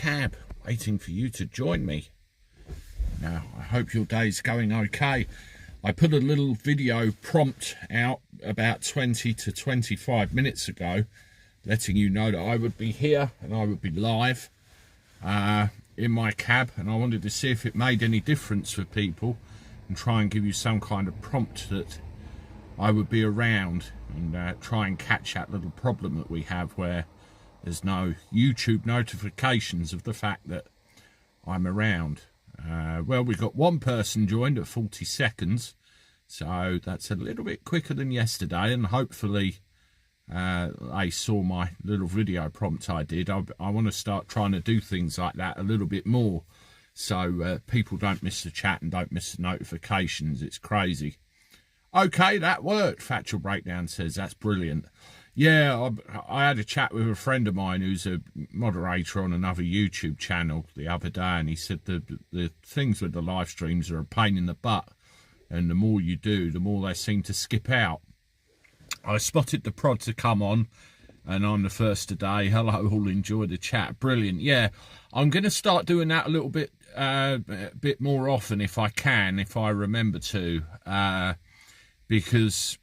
cab, waiting for you to join me. Now, I hope your day's going okay. I put a little video prompt out about 20 to 25 minutes ago, letting you know that I would be here and I would be live in my cab, and I wanted to see if it made any difference for people and try and give you some kind of prompt that I would be around, and try and catch that little problem that we have where there's no YouTube notifications of the fact that I'm around. Well, we've got one person joined at 40 seconds, so that's a little bit quicker than yesterday, and hopefully they saw my little video prompt I did. I want to start trying to do things like that a little bit more, so people don't miss the chat and don't miss the notifications. It's crazy. Okay, that worked. Factual Breakdown says that's brilliant. Yeah, I had a chat with a friend of mine who's a moderator on another YouTube channel the other day, and he said the things with the live streams are a pain in the butt, and the more you do, the more they seem to skip out. I spotted the prod to come on, and I'm the first today. Hello, all, enjoy the chat. Brilliant. Yeah, I'm going to start doing that a little bit more often if I can, if I remember to. Because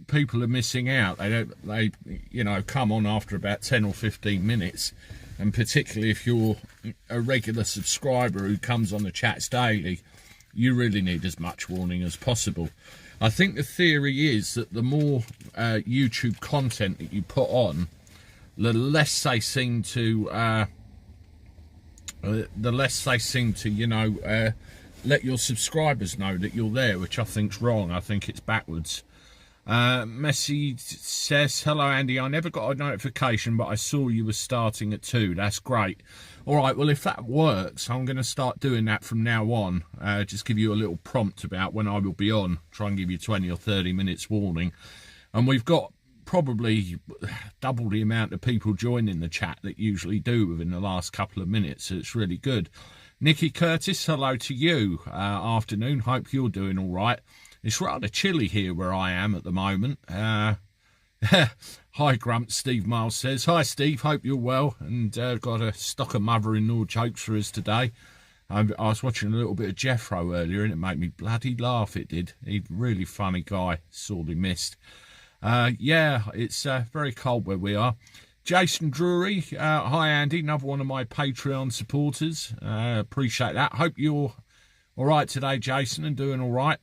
people are missing out. They you know, come on after about 10 or 15 minutes, and particularly if you're a regular subscriber who comes on the chats daily, you really need as much warning as possible. I think the theory is that the more YouTube content that you put on, the less they seem to you know, let your subscribers know that you're there, which I think's wrong. I think it's backwards. Messi says, hello Andy, I never got a notification, but I saw you were starting at 2. That's great. All right, well, if that works, I'm going to start doing that from now on. Just give you a little prompt about when I will be on, try and give you 20 or 30 minutes warning. And we've got probably double the amount of people joining the chat that usually do within the last couple of minutes, so it's really good. Nikki Curtis, hello to you. Afternoon, hope you're doing all right. It's rather chilly here where I am at the moment. Hi Grump, Steve Miles says. Hi Steve, hope you're well, and got a stock of mother-in-law jokes for us today. I was watching a little bit of Jeffro earlier and it made me bloody laugh, it did. He's a really funny guy, sorely missed. Yeah, it's very cold where we are. Jason Drury, hi Andy, another one of my Patreon supporters. Appreciate that. Hope you're all right today, Jason, and doing all right.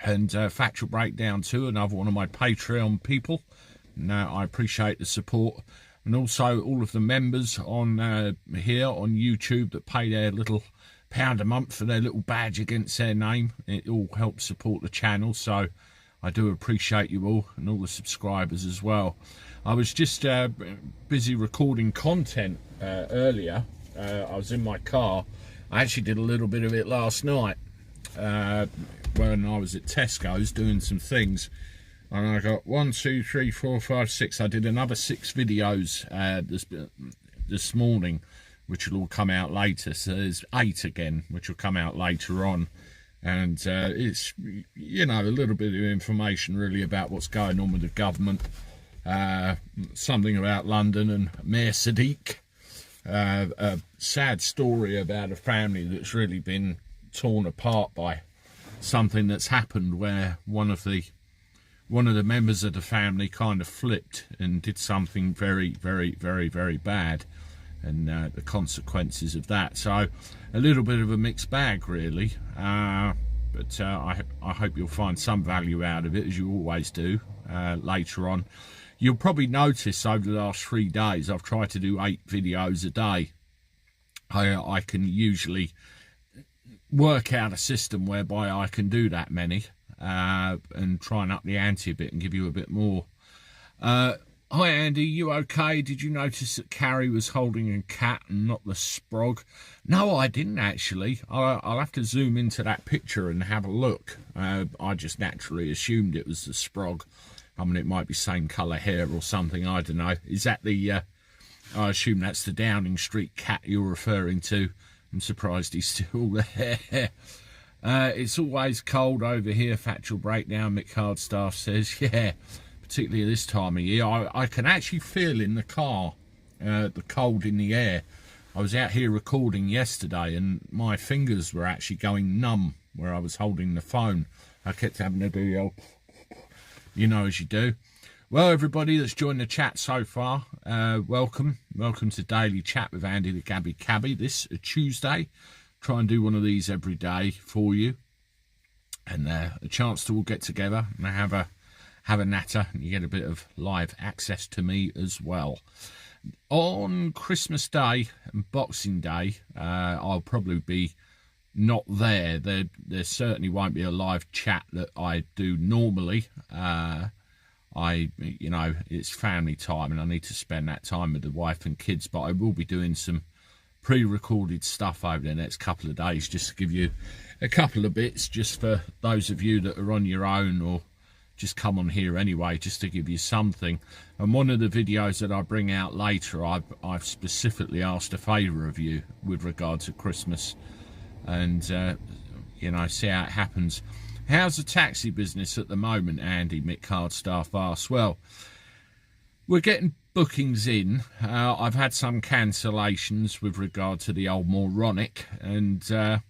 And Factual Breakdown too, another one of my Patreon people. Now I appreciate the support, and also all of the members on here on YouTube that pay their little £1 a month for their little badge against their name. It all helps support the channel, so I do appreciate you all, and all the subscribers as well. I was just busy recording content earlier. I was in my car. I actually did a little bit of it last night when I was at Tesco's doing some things. And I got 1, 2, 3, 4, 5, 6. I did another 6 videos this morning, which will all come out later. So there's 8 again, which will come out later on. And it's, you know, a little bit of information really about what's going on with the government. Something about London and Mayor Sadiq. A sad story about a family that's really been torn apart by something that's happened, where one of the members of the family kind of flipped and did something very, very, very, very bad, and the consequences of that. So a little bit of a mixed bag really, but I hope you'll find some value out of it, as you always do later on. You'll probably notice over the last 3 days I've tried to do 8 videos a day. I can usually work out a system whereby I can do that many, and try and up the ante a bit and give you a bit more. Hi Andy, you okay? Did you notice that Carrie was holding a cat and not the sprog? No, I didn't actually. I'll have to zoom into that picture and have a look. I just naturally assumed it was the sprog. I mean, it might be same colour hair or something, I don't know. Is that the, I assume that's the Downing Street cat you're referring to. I'm surprised he's still there. It's always cold over here, Factual Breakdown, Mick Hardstaff says. Yeah, particularly this time of year. I can actually feel in the car the cold in the air. I was out here recording yesterday and my fingers were actually going numb where I was holding the phone. I kept having to do the old, you know, as you do. Well, everybody that's joined the chat so far, welcome. Welcome to Daily Chat with Andy the Gabby Cabby. This Tuesday. Try and do one of these every day for you. And a chance to all get together and have a natter, and you get a bit of live access to me as well. On Christmas Day and Boxing Day, I'll probably be not there. There certainly won't be a live chat that I do normally. You know, it's family time and I need to spend that time with the wife and kids, but I will be doing some pre-recorded stuff over the next couple of days just to give you a couple of bits, just for those of you that are on your own or just come on here anyway, just to give you something. And one of the videos that I bring out later, I've specifically asked a favour of you with regard to Christmas, and you know, see how it happens. How's the taxi business at the moment, Andy? Mick Cardstaff asks. Well, we're getting bookings in. I've had some cancellations with regard to the old moronic, and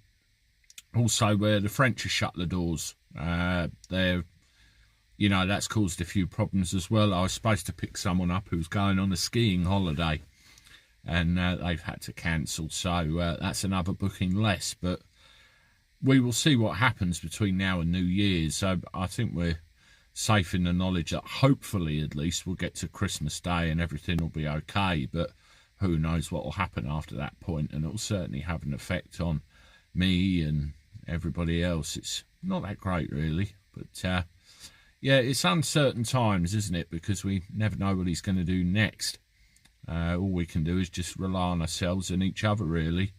also where the French have shut the doors. They're, you know, that's caused a few problems as well. I was supposed to pick someone up who was going on a skiing holiday, and they've had to cancel, so that's another booking less. But we will see what happens between now and New Year's. So I think we're safe in the knowledge that hopefully at least we'll get to Christmas Day and everything will be okay. But who knows what will happen after that point, and it will certainly have an effect on me and everybody else. It's not that great really, but yeah, it's uncertain times, isn't it? Because we never know what he's going to do next. All we can do is just rely on ourselves and each other, really.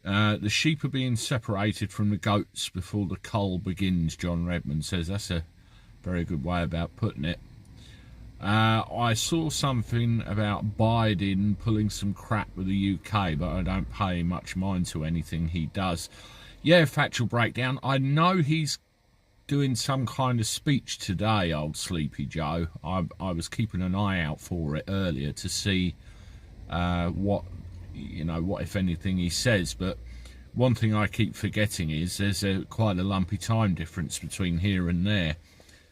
The sheep are being separated from the goats before the cull begins, John Redmond says. That's a very good way about putting it. I saw something about Biden pulling some crap with the UK, but I don't pay much mind to anything he does. Yeah, factual breakdown. I know he's doing some kind of speech today, old Sleepy Joe. I was keeping an eye out for it earlier to see what, you know, what if anything he says. But one thing I keep forgetting is there's quite a lumpy time difference between here and there.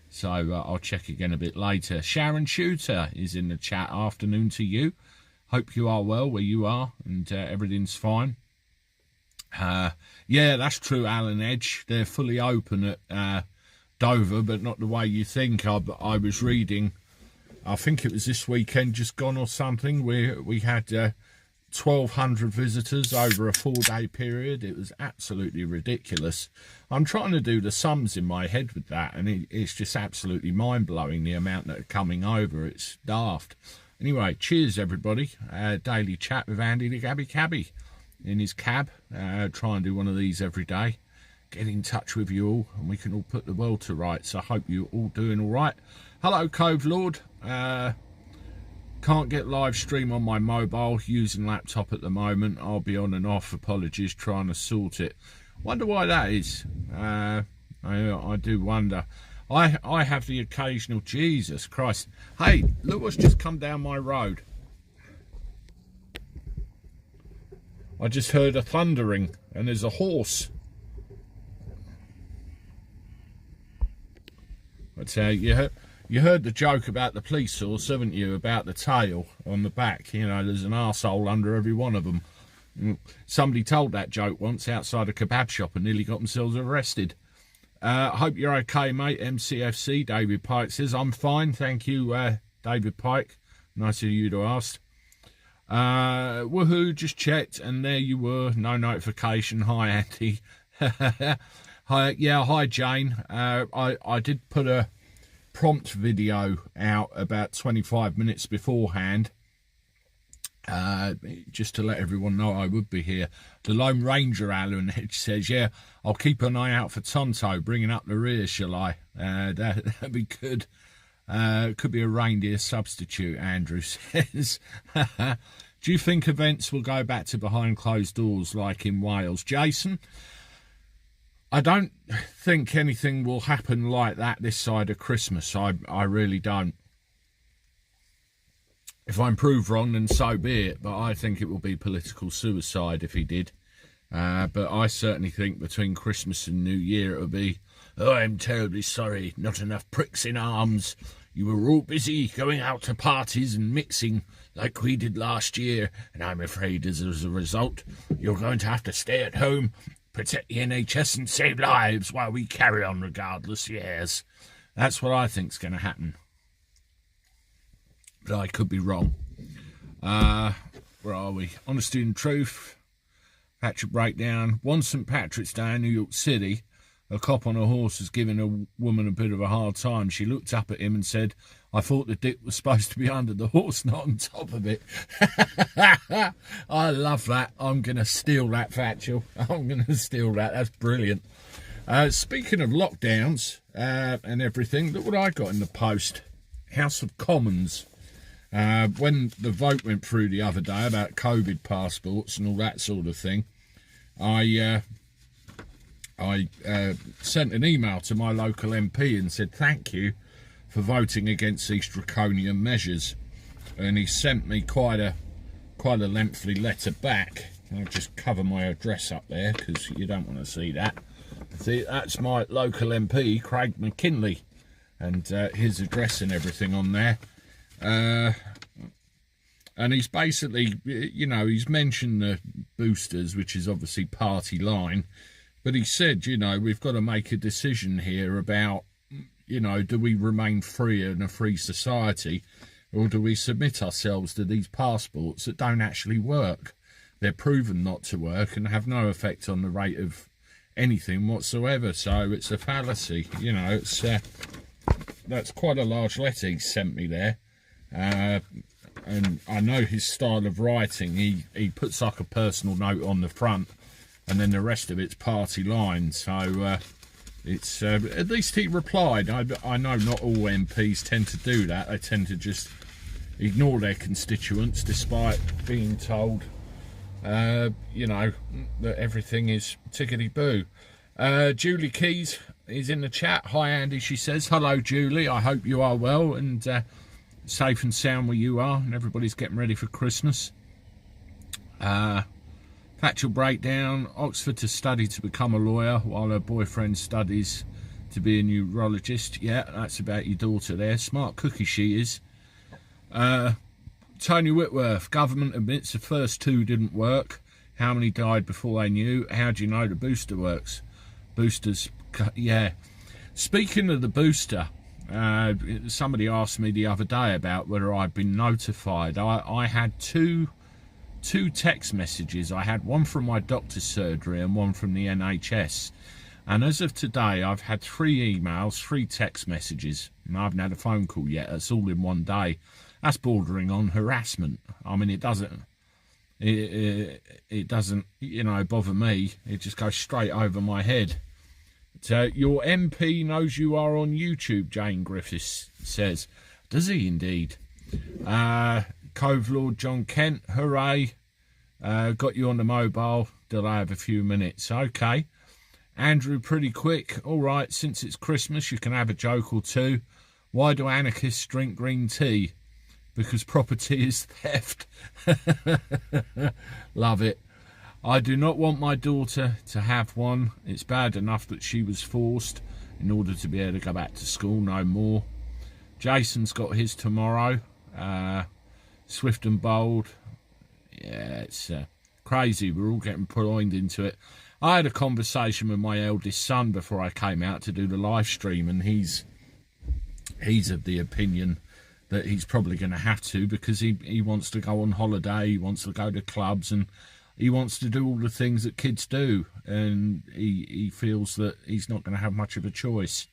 So I'll check again a bit later. Sharon Shooter is in the chat. Afternoon to you. Hope you are well where you are and everything's fine. Yeah, that's true, Alan Edge. They're fully open at Dover, but not the way you think. I was reading, I think it was this weekend just gone or something, where we had 1,200 visitors over a 4-day period. It was absolutely ridiculous. I'm trying to do the sums in my head with that, and it's just absolutely mind-blowing, the amount that are coming over. It's daft. Anyway, cheers, everybody. Daily Chat with Andy the Gabby Cabby in his cab. Try and do one of these every day. Get in touch with you all and we can all put the world to rights. I hope you're all doing all right. Hello, Cove Lord. Can't get live stream on my mobile, using laptop at the moment. I'll be on and off. Apologies, trying to sort it. Wonder why that is. I do wonder. I have the occasional, Jesus Christ. Hey, look what's just come down my road. I just heard a thundering, and there's a horse. But you heard the joke about the police horse, haven't you? About the tail on the back. You know, there's an arsehole under every one of them. Somebody told that joke once outside a kebab shop and nearly got themselves arrested. Hope you're okay, mate. MCFC, David Pike says. I'm fine, thank you, David Pike. Nice of you to ask. Woohoo, just checked, and there you were. No notification. Hi, Andy. Hi, yeah, hi, Jane. I did put a prompt video out about 25 minutes beforehand, just to let everyone know I would be here. The Lone Ranger Alan Hedge says, yeah, I'll keep an eye out for Tonto bringing up the rear, shall I? That'd be good. Could be a reindeer substitute, Andrew says. Do you think events will go back to behind closed doors like in Wales? Jason, I don't think anything will happen like that this side of Christmas. I really don't. If I'm proved wrong, then so be it. But I think it will be political suicide if he did. But I certainly think between Christmas and New Year it'll be, oh, I'm terribly sorry, not enough pricks in arms. You were all busy going out to parties and mixing like we did last year, and I'm afraid as a result, you're going to have to stay at home, protect the NHS and save lives while we carry on regardless, yes. That's what I think's going to happen. But I could be wrong. Where are we? Honesty and Truth. Patrick Breakdown. One St. Patrick's Day in New York City, a cop on a horse was giving a woman a bit of a hard time. She looked up at him and said, I thought the dick was supposed to be under the horse, not on top of it. I love that. I'm going to steal that, Fatchel. I'm going to steal that. That's brilliant. Speaking of lockdowns and everything, look what I got in the post. House of Commons. When the vote went through the other day about COVID passports and all that sort of thing, I sent an email to my local MP and said thank you for voting against these draconian measures, and he sent me quite a lengthy letter back. I'll just cover my address up there because you don't want to see that. See, that's my local MP, Craig McKinley, and his address and everything on there. And he's basically, you know, he's mentioned the boosters, which is obviously party line, but he said, you know, we've got to make a decision here about, you know, do we remain free in a free society, or do we submit ourselves to these passports that don't actually work? They're proven not to work and have no effect on the rate of anything whatsoever. So it's a fallacy, you know. It's that's quite a large letter he sent me there. And I know his style of writing. He puts like a personal note on the front, and then the rest of it's party line. So it's at least he replied. I know not all MPs tend to do that. They tend to just ignore their constituents, despite being told, you know, that everything is tickety-boo. Julie Keys is in the chat. Hi, Andy, she says. Hello, Julie. I hope you are well and safe and sound where you are, and everybody's getting ready for Christmas. Factual Breakdown. Oxford to study to become a lawyer while her boyfriend studies to be a neurologist. Yeah, that's about your daughter there. Smart cookie she is. Tony Whitworth. Government admits the first two didn't work. How many died before they knew? How do you know the booster works? Boosters, yeah. Speaking of the booster, somebody asked me the other day about whether I'd been notified. I had two text messages. I had one from my doctor's surgery and one from the NHS. And as of today, I've had 3 emails, 3 text messages, and I haven't had a phone call yet. That's all in one day. That's bordering on harassment. I mean, it doesn't, you know, bother me. It just goes straight over my head. So your MP knows you are on YouTube, Jane Griffiths says. Does he indeed? Cove Lord John Kent, hooray. Got you on the mobile. Delay of a few minutes. Okay. Andrew, pretty quick. All right, since it's Christmas, you can have a joke or two. Why do anarchists drink green tea? Because property is theft. Love it. I do not want my daughter to have one. It's bad enough that she was forced in order to be able to go back to school, no more. Jason's got his tomorrow. Swift and bold. Yeah, it's crazy. We're all getting primed into it. I had a conversation with my eldest son before I came out to do the live stream, and he's of the opinion that he's probably going to have to, because he wants to go on holiday, he wants to go to clubs, and he wants to do all the things that kids do, and he feels that he's not going to have much of a choice,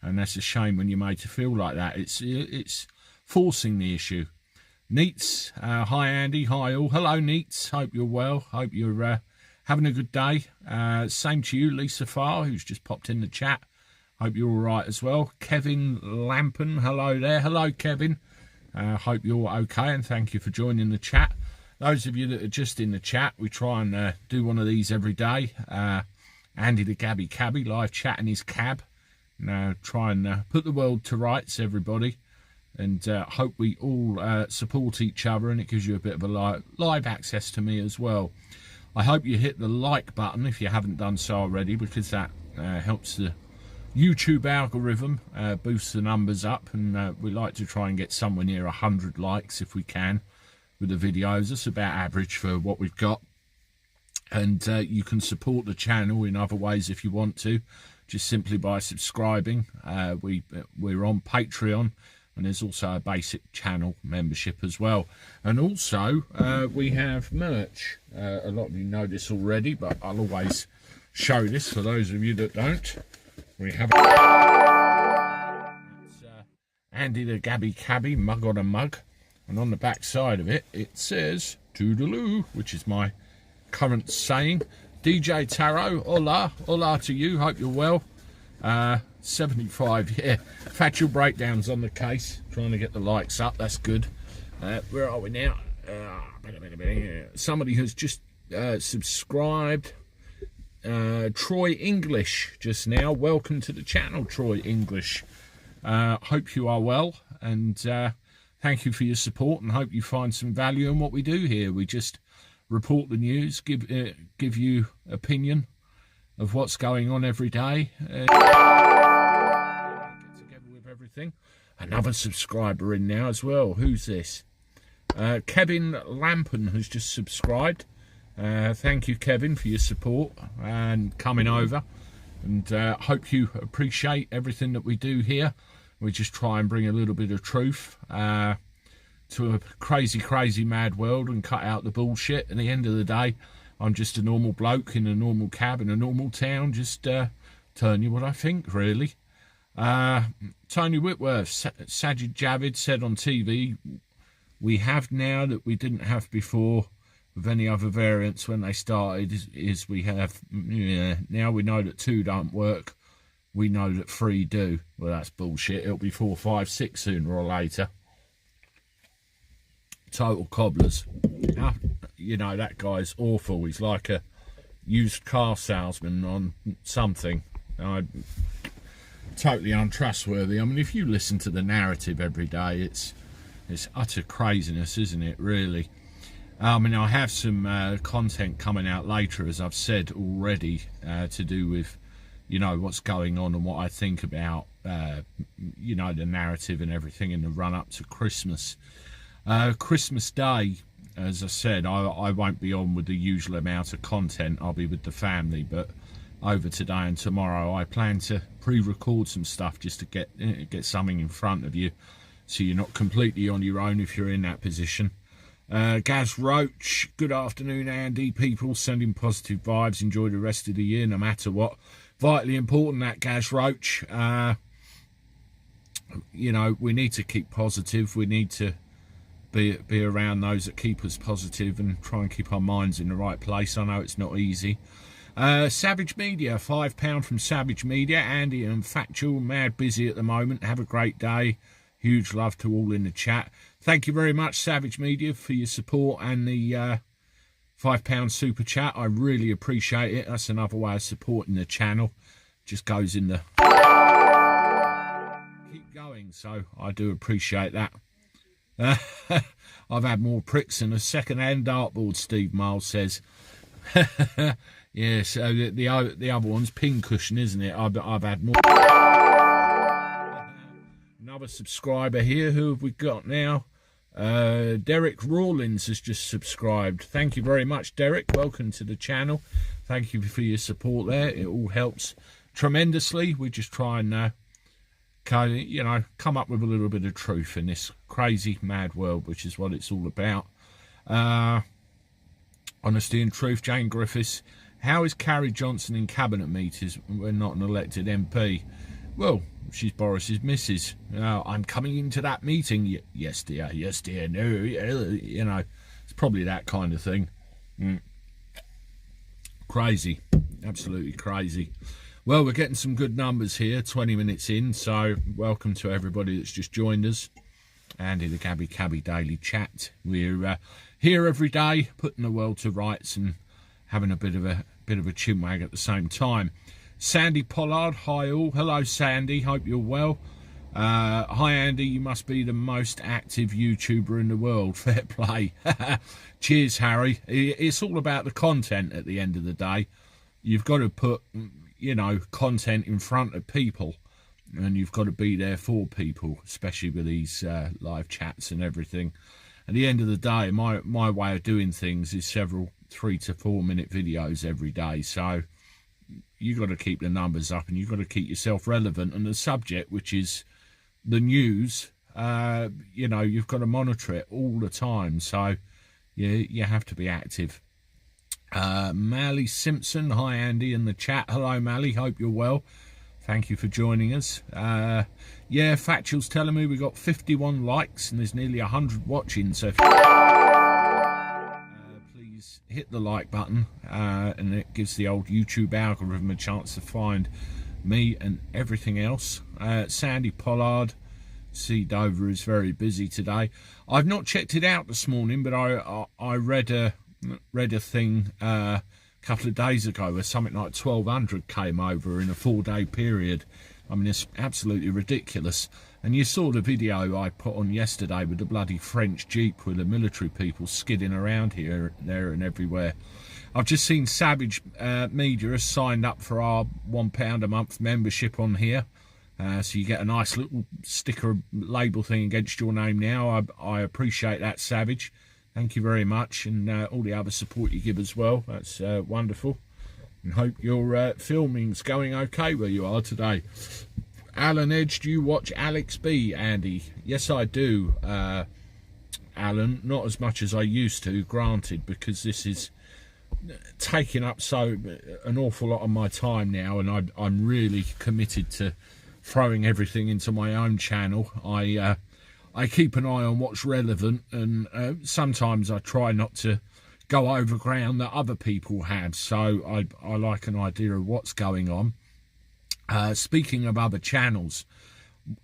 and that's a shame when you're made to feel like that. It's forcing the issue. Neats, hi Andy, hi all. Hello Neats, hope you're well, hope you're having a good day. Same to you, Lisa Farr, who's just popped in the chat. Hope you're all right as well. Kevin Lampen, hello there. Hello, Kevin. Hope you're okay, and thank you for joining the chat. Those of you that are just in the chat, we try and do one of these every day. Andy the Gabby Cabby, live chat in his cab. Try and put the world to rights, everybody. and hope we all support each other, and it gives you a bit of a live access to me as well. I hope you hit the like button if you haven't done so already, because that helps the YouTube algorithm, boosts the numbers up, and we like to try and get somewhere near 100 likes if we can with the videos. That's about average for what we've got. And you can support the channel in other ways if you want to, just simply by subscribing. We're on Patreon, and there's also a basic channel membership as well. And also we have merch. A lot of you know this already, but I'll always show this for those of you that don't. We have Andy the Gabby Cabby mug on a mug, and on the back side of it, it says toodaloo, which is my current saying. DJ Tarot, hola, hola to you, hope you're well. 75, yeah, factual breakdowns on the case, trying to get the likes up, that's good. Where are we now? Somebody has just subscribed. Troy English just now. Welcome to the channel, Troy English. Hope you are well, and thank you for your support, and hope you find some value in what we do here. We just report the news, give you opinion of what's going on every day. Get together with everything. Another subscriber in now as well. Who's this? Kevin Lampen has just subscribed. Thank you, Kevin, for your support and coming over, and hope you appreciate everything that we do here. We just try and bring a little bit of truth to a crazy mad world and cut out the bullshit. At the end of the day, I'm just a normal bloke in a normal cab in a normal town, just telling you what I think, really. Tony Whitworth, Sajid Javid said on TV, we have now that we didn't have before with any other variants when they started, is we have, now we know that 2 don't work, we know that 3 do. Well, that's bullshit. It'll be 4, 5, 6 sooner or later. Total cobblers. You know, that guy's awful. He's like a used car salesman on something. Totally untrustworthy. I mean, if you listen to the narrative every day, it's utter craziness, isn't it, really? I mean, I have some content coming out later, as I've said already, to do with, you know, what's going on and what I think about, you know, the narrative and everything in the run-up to Christmas. Christmas Day, as I said, I won't be on with the usual amount of content. I'll be with the family, but over today and tomorrow I plan to pre-record some stuff just to get something in front of you, so you're not completely on your own if you're in that position. Gaz Roach, good afternoon, Andy. People sending positive vibes. Enjoy the rest of the year, no matter what. Vitally important, that, Gaz Roach. You know, we need to keep positive. We need to be around those that keep us positive and try and keep our minds in the right place. I know it's not easy. Savage Media, £5 from Savage Media. Andy and Factual, mad busy at the moment. Have a great day. Huge love to all in the chat. Thank you very much, Savage Media, for your support and the £5 super chat. I really appreciate it. That's another way of supporting the channel. Just goes in the keep going, so I do appreciate that. I've had more pricks than a second-hand dartboard, Steve Miles says. Yeah, so the other one's pincushion, isn't it? I've had more. Another subscriber here. Who have we got now? Derek Rawlins has just subscribed. Thank you very much, Derek. Welcome to the channel. Thank you for your support there. It all helps tremendously. We just try and you know, come up with a little bit of truth in this crazy mad world, which is what it's all about. Honesty and truth. Jane Griffiths, how is Carrie Johnson in cabinet meetings when not an elected MP? Well, she's Boris's missus. I'm coming into that meeting. Yes, dear. Yes, dear. No, you know, it's probably that kind of thing. Crazy. Absolutely crazy. Well, we're getting some good numbers here, 20 minutes in, so welcome to everybody that's just joined us. Andy the Gabby Cabby Daily Chat. We're here every day, putting the world to rights and having a bit of a chinwag at the same time. Sandy Pollard, hi all. Hello, Sandy. Hope you're well. Hi Andy, you must be the most active YouTuber in the world. Fair play. Cheers, Harry. It's all about the content at the end of the day. You've got to put, you know, content in front of people, and you've got to be there for people, especially with these live chats and everything. At the end of the day, my way of doing things is several 3 to 4 minute videos every day. So you've got to keep the numbers up, and you've got to keep yourself relevant. And the subject, which is the news, you know, you've got to monitor it all the time. So you have to be active. Mally Simpson, hi Andy in the chat. Hello Mally, hope you're well. Thank you for joining us. Yeah, Factual's telling me we got 51 likes and there's nearly 100 watching. So if please hit the like button, and it gives the old YouTube algorithm a chance to find me and everything else. Sandy Pollard, see Dover is very busy today. I've not checked it out this morning, but I read a thing a couple of days ago where something like 1,200 came over in a 4-day period. I mean, it's absolutely ridiculous. And you saw the video I put on yesterday with the bloody French Jeep with the military people skidding around here, there and everywhere. I've just seen Savage Media has signed up for our £1 a month membership on here. So you get a nice little sticker label thing against your name now. I appreciate that, Savage. Thank you very much. And all the other support you give as well. That's wonderful. And hope your filming's going okay where you are today. Alan Edge, do you watch Alex B, Andy? Yes, I do, Alan. Not as much as I used to, granted, because this is taking up an awful lot of my time now, and I'm really committed to throwing everything into my own channel. I keep an eye on what's relevant, and sometimes I try not to go over ground that other people have, so I like an idea of what's going on. Speaking of other channels,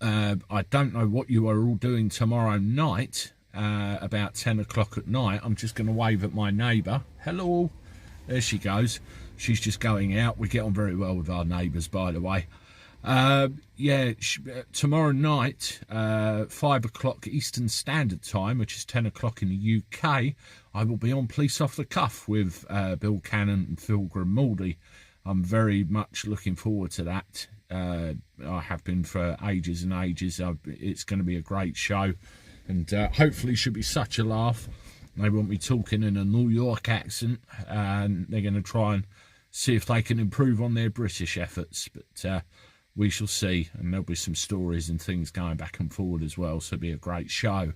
I don't know what you are all doing tomorrow night, about 10 o'clock at night. I'm just going to wave at my neighbour. Hello. There she goes. She's just going out. We get on very well with our neighbours, by the way. Yeah, tomorrow night, 5 o'clock Eastern Standard Time, which is 10 o'clock in the UK, I will be on Police Off the Cuff with Bill Cannon and Phil Grimaldi. I'm very much looking forward to that. I have been for ages and ages. It's going to be a great show, and hopefully should be such a laugh. They want me talking in a New York accent, and they're going to try and see if they can improve on their British efforts, but we shall see. And there'll be some stories and things going back and forward as well, so it'll be a great show.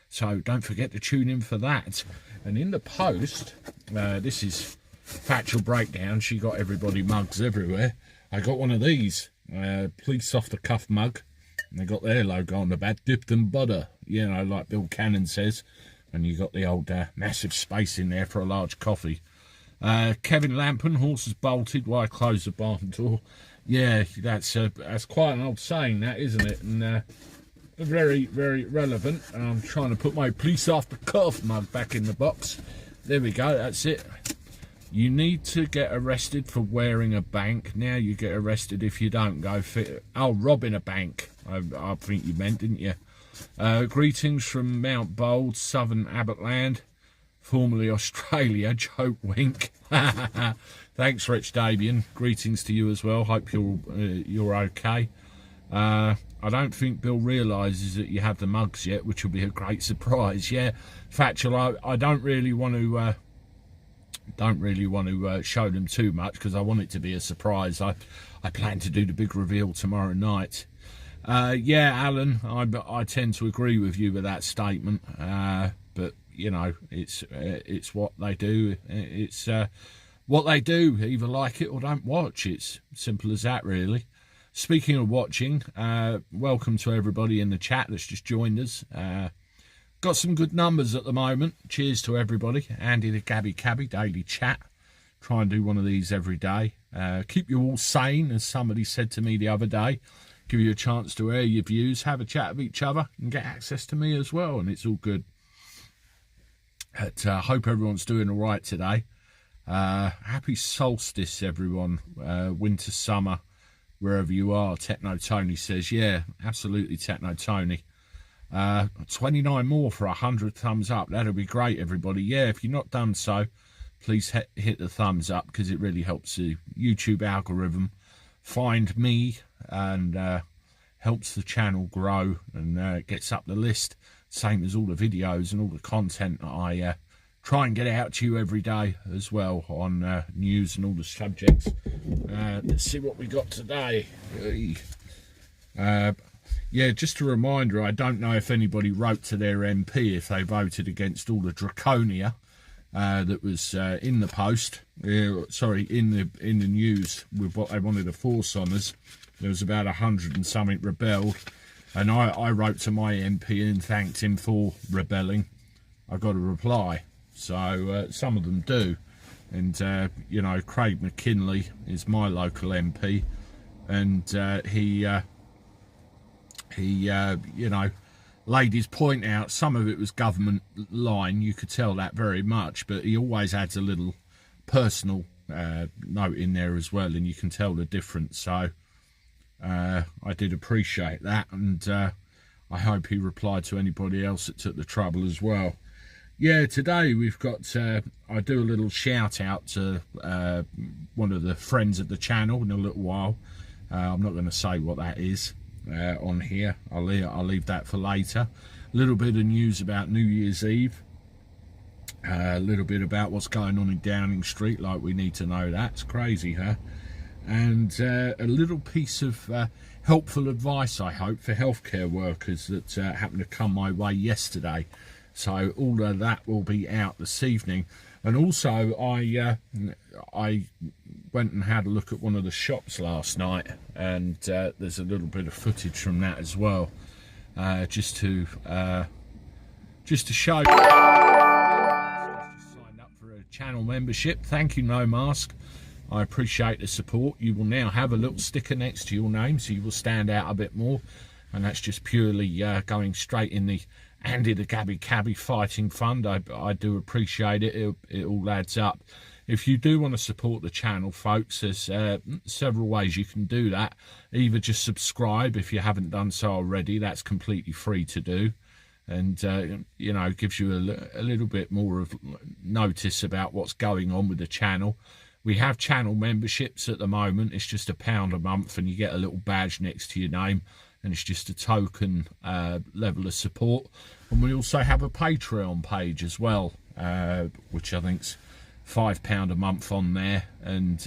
So don't forget to tune in for that. And in the post, this is Factual Breakdown. She got everybody mugs everywhere. I got one of these, Police Off the Cuff mug. And they got their logo on the back, dipped in butter, you know, like Bill Cannon says. And you got the old massive space in there for a large coffee. Kevin Lampen, horses bolted while I close the barn door. Yeah, that's quite an old saying, that, isn't it? And very, very relevant. I'm trying to put my Police Off the Cuff mug back in the box. There we go, that's it. You need to get arrested for wearing a bank. Now you get arrested if you don't go fit. Oh, robbing a bank, I think you meant, didn't you? Greetings from Mount Bold, Southern Abbotland, formerly Australia. Joke wink. Thanks, Rich Davian. Greetings to you as well. Hope you're okay. I don't think Bill realises that you have the mugs yet, which will be a great surprise. Yeah, Factual. I don't really want to. Show them too much because I want it to be a surprise. I plan to do the big reveal tomorrow night. Yeah, Alan, I tend to agree with you with that statement. But you know, it's what they do. It's what they do. Either like it or don't watch. It's simple as that, really. Speaking of watching, welcome to everybody in the chat that's just joined us. Got some good numbers at the moment. Cheers to everybody. Andy the Gabby Cabby daily chat. Try and do one of these every day. Keep you all sane, as somebody said to me the other day. Give you a chance to air your views, have a chat with each other, and get access to me as well, and it's all good. But hope everyone's doing all right today. Happy solstice, everyone. Winter, summer, wherever you are. Techno Tony says, yeah, absolutely, Techno Tony. 29 more for 100 thumbs up. That'll be great, everybody. Yeah, if you've not done so, please hit the thumbs up, because it really helps the YouTube algorithm find me and helps the channel grow and gets up the list, same as all the videos and all the content that I try and get out to you every day as well on news and all the subjects. Let's see what we got today. Yeah, just a reminder, I don't know if anybody wrote to their MP if they voted against all the draconia that was in the post, sorry, in the news with what they wanted to force on us. There was about 100 and something rebelled, and I wrote to my MP and thanked him for rebelling. I got a reply, so some of them do. And you know, Craig McKinley is my local MP, and he you know, laid his point out. Some of it was government line, you could tell that very much, but he always adds a little personal note in there as well, and you can tell the difference. So I did appreciate that, and I hope he replied to anybody else that took the trouble as well. Yeah, today we've got, I do a little shout out to one of the friends of the channel in a little while. I'm not going to say what that is on here. I'll leave that for later. A little bit of news about New Year's Eve. A little bit about what's going on in Downing Street, like we need to know that. It's crazy, huh? And a little piece of helpful advice, I hope, for healthcare workers that happened to come my way yesterday. So all of that will be out this evening. And also I went and had a look at one of the shops last night, and there's a little bit of footage from that as well, just to show. Just signed up for a channel membership. Thank you, No Mask. I appreciate the support. You will now have a little sticker next to your name, so you will stand out a bit more, and that's just purely going straight in the Andy the Gabby Cabby Fighting Fund. I do appreciate it. It all adds up. If you do want to support the channel, folks, there's several ways you can do that. Either just subscribe if you haven't done so already. That's completely free to do, and you know, gives you a little bit more of notice about what's going on with the channel. We have channel memberships at the moment. It's just £1 a month, and you get a little badge next to your name, and it's just a token level of support. And we also have a Patreon page as well, which I think's £5 a month on there, and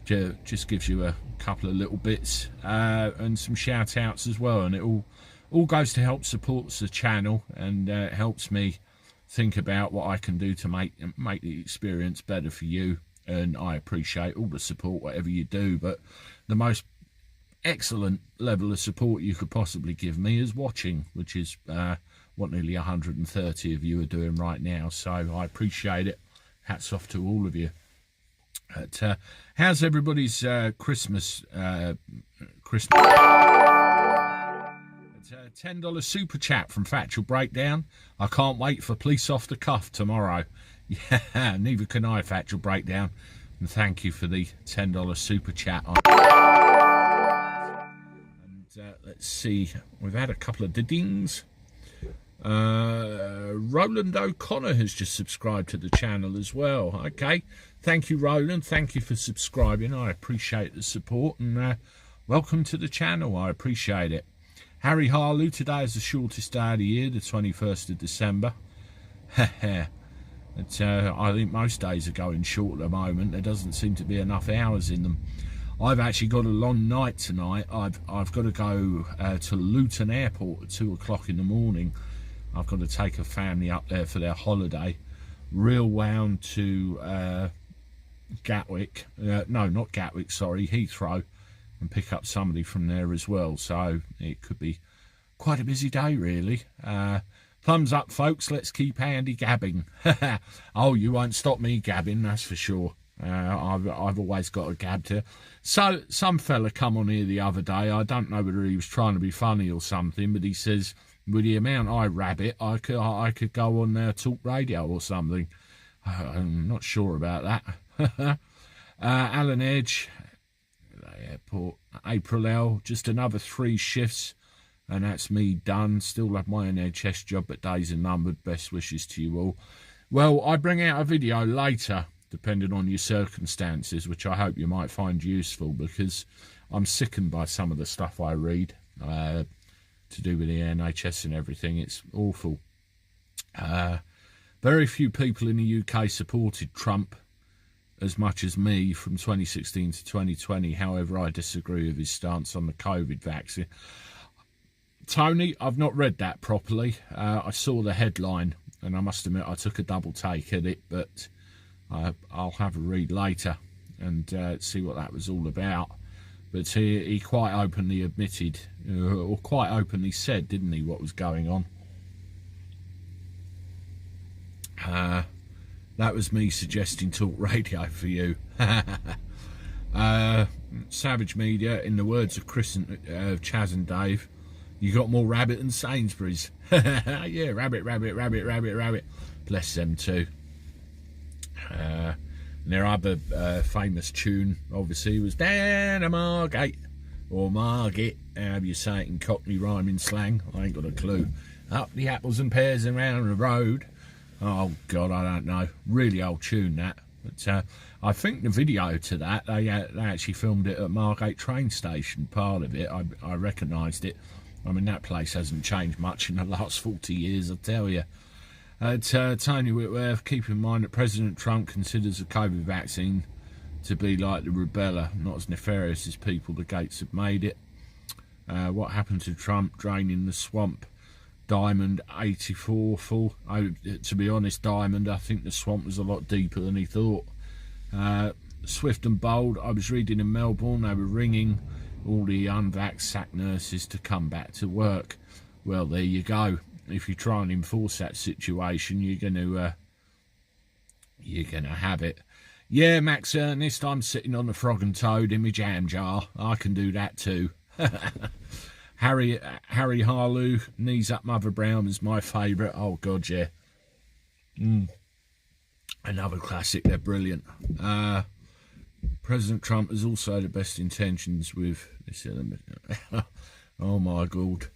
just gives you a couple of little bits and some shout outs as well, and it all goes to help support the channel, and helps me think about what I can do to make the experience better for you. And I appreciate all the support, whatever you do, but the most excellent level of support you could possibly give me is watching, which is what nearly 130 of you are doing right now. So I appreciate it. Hats off to all of you. But, how's everybody's Christmas? It's a $10 super chat from Factual Breakdown. I can't wait for Police Off the Cuff tomorrow. Yeah, neither can I, Factual Breakdown. And thank you for the $10 super chat. And let's see, we've had a couple of dings. Roland O'Connor has just subscribed to the channel as well. Okay, thank you, Roland. Thank you for subscribing. I appreciate the support, and welcome to the channel. I appreciate it. Harry Harlow, today is the shortest day of the year, the 21st of December. I think most days are going short at the moment. There doesn't seem to be enough hours in them. I've actually got a long night tonight. I've got to go to Luton Airport at 2 o'clock in the morning. I've got to take a family up there for their holiday. Real wound to Gatwick. No, not Gatwick, sorry, Heathrow, and pick up somebody from there as well. So it could be quite a busy day, really. Thumbs up, folks. Let's keep Andy gabbing. Oh, you won't stop me gabbing, that's for sure. I've always got a gab to. So some fella come on here the other day. I don't know whether he was trying to be funny or something, but he says, with the amount I rabbit, I could go on talk radio or something. I'm not sure about that. Alan Edge, Airport. April L, just another 3 shifts, and that's me done. Still have my NHS job, but days are numbered. Best wishes to you all. Well, I bring out a video later, depending on your circumstances, which I hope you might find useful, because I'm sickened by some of the stuff I read to do with the NHS and everything. It's awful. Very few people in the UK supported Trump as much as me from 2016 to 2020. However, I disagree with his stance on the COVID vaccine. Tony, I've not read that properly. I saw the headline, and I must admit I took a double take at it, but I'll have a read later and see what that was all about. But he quite openly admitted, or quite openly said, didn't he, what was going on. That was me suggesting talk radio for you. Savage Media, in the words of Chris and Chaz and Dave, you got more rabbit than Sainsbury's. Yeah, rabbit, rabbit, rabbit, rabbit, rabbit. Bless them too. And their other famous tune, obviously, was Down a Margate, or Margate, however you say it in Cockney rhyming slang. I ain't got a clue. Up the apples and pears and round the road. Oh, God, I don't know. Really old tune, that. But I think the video to that, they actually filmed it at Margate train station, part of it. I recognised it. I mean, that place hasn't changed much in the last 40 years, I tell you. Tony Whitworth, keep in mind that President Trump considers the COVID vaccine to be like the rubella, not as nefarious as people the Gates have made it. What happened to Trump draining the swamp? Diamond 84 full. To be honest, Diamond, I think the swamp was a lot deeper than he thought. Swift and bold. I was reading in Melbourne, they were ringing all the unvaxxed sack nurses to come back to work. Well, there you go. If you try and enforce that situation, you're gonna have it. Yeah, Max Ernest, I'm sitting on the frog and toad in my jam jar. I can do that too. Harry Harlow, Knees Up Mother Brown is my favourite. Oh, God, yeah. Another classic. They're brilliant. President Trump has also the best intentions with this element. Oh, my God.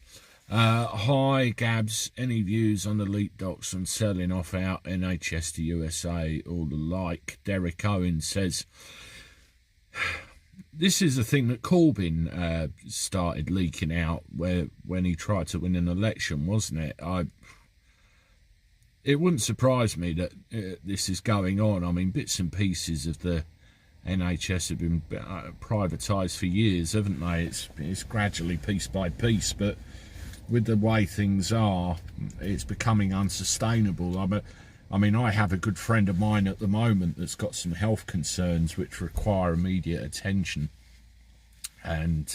Hi, Gabs. Any views on the leaked docs on selling off out NHS to USA or the like? Derek Owen says... This is a thing that Corbyn started leaking out when he tried to win an election, wasn't it? It wouldn't surprise me that this is going on. I mean, bits and pieces of the NHS have been privatised for years, haven't they? It's gradually piece by piece, but with the way things are, it's becoming unsustainable. I mean, I have a good friend of mine at the moment that's got some health concerns which require immediate attention. And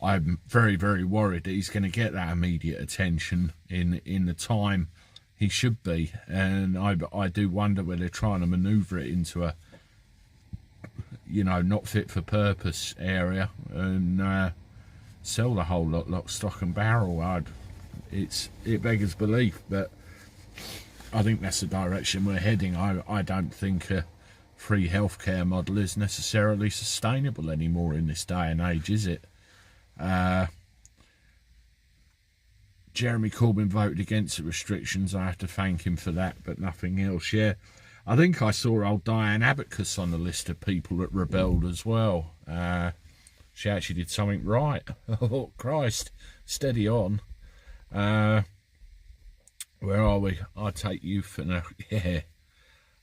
I'm very, very worried that he's going to get that immediate attention in the time he should be. And I do wonder whether they're trying to manoeuvre it into a, not fit for purpose area and sell the whole lot, lock, stock and barrel. It beggars belief, but I think that's the direction we're heading. I don't think a free healthcare model is necessarily sustainable anymore in this day and age, is it? Jeremy Corbyn voted against the restrictions. I have to thank him for that, but nothing else. Yeah, I think I saw old Diane Abacus on the list of people that rebelled as well. She actually did something right. Oh, Christ. Steady on. Where are we? I'll take you for now. Yeah.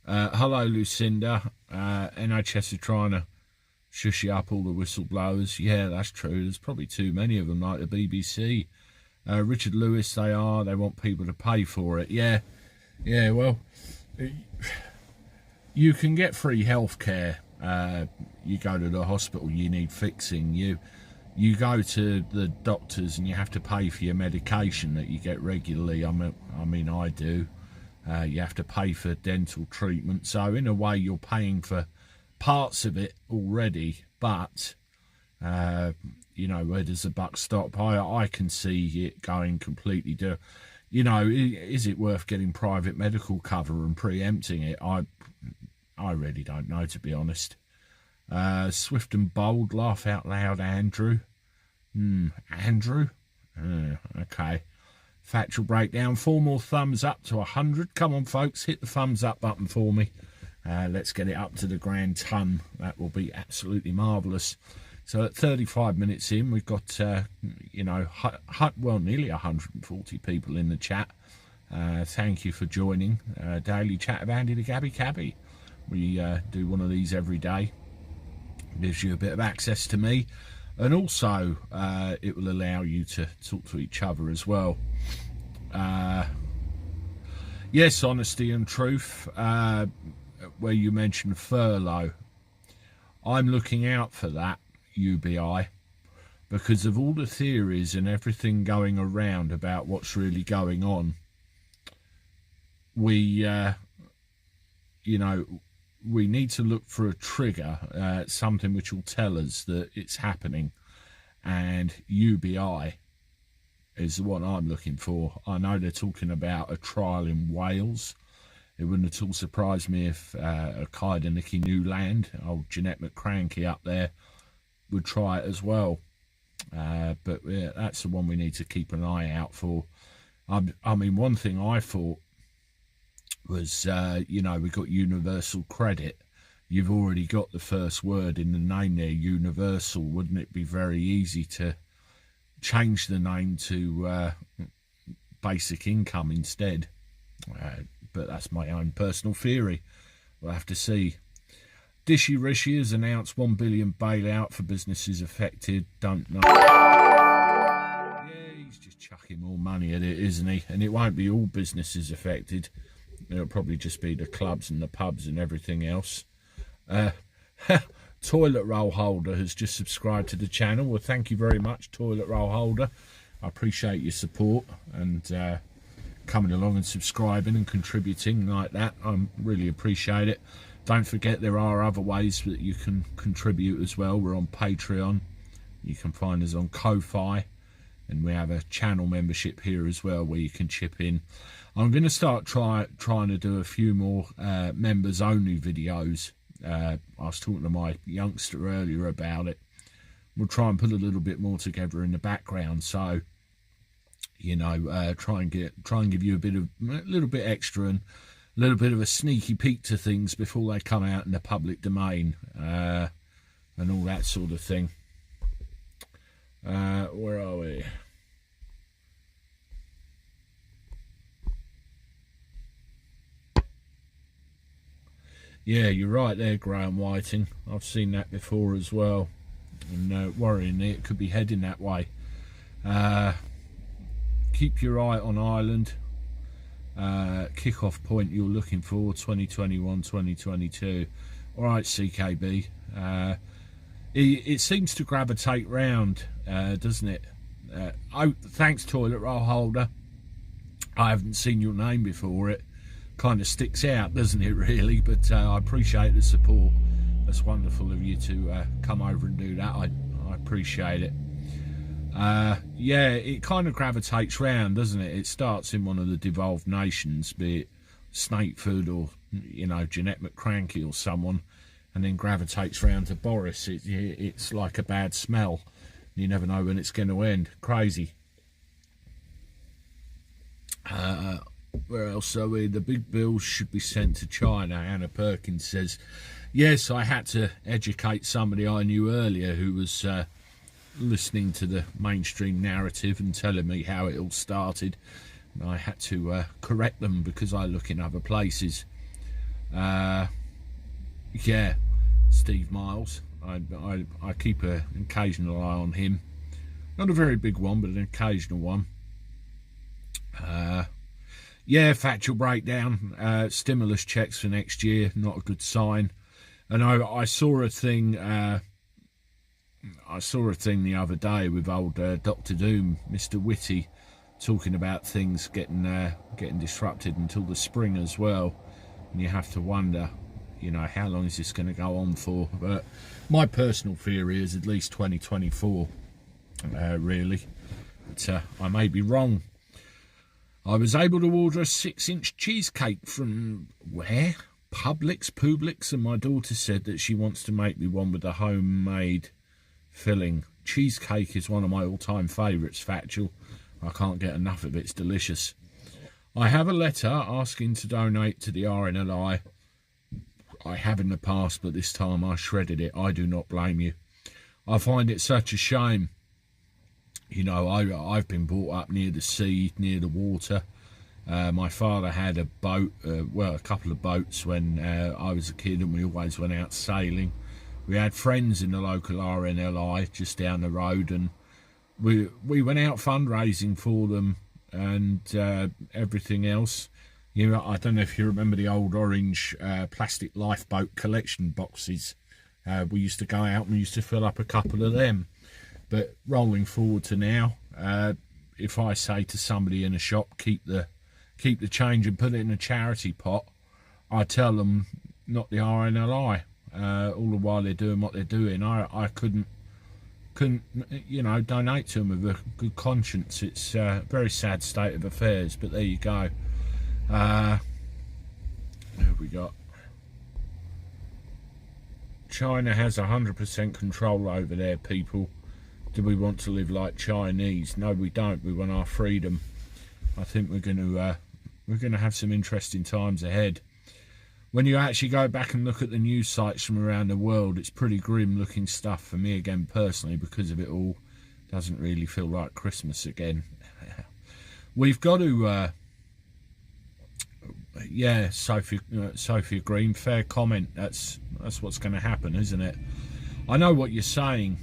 Hello, Lucinda. NHS are trying to shushy up all the whistleblowers. Yeah, that's true. There's probably too many of them, like the BBC. Richard Lewis, they want people to pay for it. Yeah, well, you can get free healthcare. You go to the hospital, you need fixing. You go to the doctors and you have to pay for your medication that you get regularly. I mean, I do. You have to pay for dental treatment. So in a way, you're paying for parts of it already. But, where does the buck stop? I can see it going completely different. Is it worth getting private medical cover and preempting it? I really don't know, to be honest. Swift and bold, laugh out loud, Andrew. Andrew? Okay. Factual breakdown, 4 more thumbs up to 100. Come on, folks, hit the thumbs up button for me. Let's get it up to the grand ton. That will be absolutely marvellous. So at 35 minutes in, we've got, well, nearly 140 people in the chat. Thank you for joining Daily Chat of Andy the Gabby Cabby. We do one of these every day. Gives you a bit of access to me. And also, it will allow you to talk to each other as well. Yes, honesty and truth. Where you mentioned furlough. I'm looking out for that, UBI, because of all the theories and everything going around about what's really going on. We need to look for a trigger, something which will tell us that it's happening, and UBI is the one I'm looking for. I know they're talking about a trial in Wales. It wouldn't at all surprise me if a Nicky Newland, old Jeanette McCranky up there, would try it as well. But yeah, that's the one we need to keep an eye out for. I mean, one thing I thought was, we got universal credit. You've already got the first word in the name there, universal. Wouldn't it be very easy to change the name to basic income instead? But that's my own personal theory. We'll have to see. Dishy Rishi has announced $1 billion bailout for businesses affected. Don't know. Yeah, he's just chucking more money at it, isn't he? And it won't be all businesses affected. It'll probably just be the clubs and the pubs and everything else. Toilet roll holder has just subscribed to the channel. Well, thank you very much, toilet roll holder. I appreciate your support and coming along and subscribing and contributing like that. I really appreciate it. Don't forget there are other ways that you can contribute as well. We're on Patreon. You can find us on Ko-Fi, and we have a channel membership here as well where you can chip in. I'm going to start trying to do a few more members only videos. I was talking to my youngster earlier about it. We'll try and put a little bit more together in the background, so try and give you a little bit extra and a little bit of a sneaky peek to things before they come out in the public domain, and all that sort of thing. Where are we? Yeah, you're right there, Graham Whiting. I've seen that before as well, and worryingly it could be heading that way. Keep your eye on Ireland. Kick-off point you're looking for, 2021-2022. All right, CKB. It seems to gravitate round, doesn't it? Oh, thanks, toilet roll holder. I haven't seen your name before. It kind of sticks out, doesn't it, really? But I appreciate the support. That's wonderful of you to come over and do that. I appreciate it. Yeah, it kind of gravitates round, doesn't it? It starts in one of the devolved nations, be it Snakeford or, Jeanette McCranky or someone, and then gravitates round to Boris. It's like a bad smell. You never know when it's going to end. Crazy. Where else are we? The big bills should be sent to China, Anna Perkins says. Yes, I had to educate somebody I knew earlier who was listening to the mainstream narrative and telling me how it all started. And I had to correct them because I look in other places. Yeah, Steve Miles. I keep an occasional eye on him. Not a very big one, but an occasional one. Yeah, factual breakdown. Stimulus checks for next year, not a good sign. And I saw a thing. The other day with old Dr. Doom, Mr. Whitty, talking about things getting disrupted until the spring as well. And you have to wonder, how long is this going to go on for? But my personal theory is at least 2024, really. But I may be wrong. I was able to order a 6-inch cheesecake from where? Publix, and my daughter said that she wants to make me one with a homemade filling. Cheesecake is one of my all-time favourites, factual. I can't get enough of it, it's delicious. I have a letter asking to donate to the RNLI. I have in the past, but this time I shredded it. I do not blame you. I find it such a shame. You know, I've been brought up near the sea, near the water. My father had a boat, a couple of boats when I was a kid, and we always went out sailing. We had friends in the local RNLI just down the road, and we went out fundraising for them and everything else. You know, I don't know if you remember the old orange plastic lifeboat collection boxes. We used to go out and we used to fill up a couple of them. But rolling forward to now, if I say to somebody in a shop, keep the change and put it in a charity pot, I tell them not the RNLI. All the while they're doing what they're doing, I couldn't you know, donate to them with a good conscience. It's a very sad state of affairs, but there you go. Who have we got? China has 100% control over their people. Do we want to live like Chinese? No, we don't. We want our freedom. I think we're going to have some interesting times ahead. When you actually go back and look at the news sites from around the world, it's pretty grim looking stuff for me again personally, because of it all. Doesn't really feel like Christmas again. We've got to yeah, Sophia Green, fair comment. That's what's going to happen, isn't it? I know what you're saying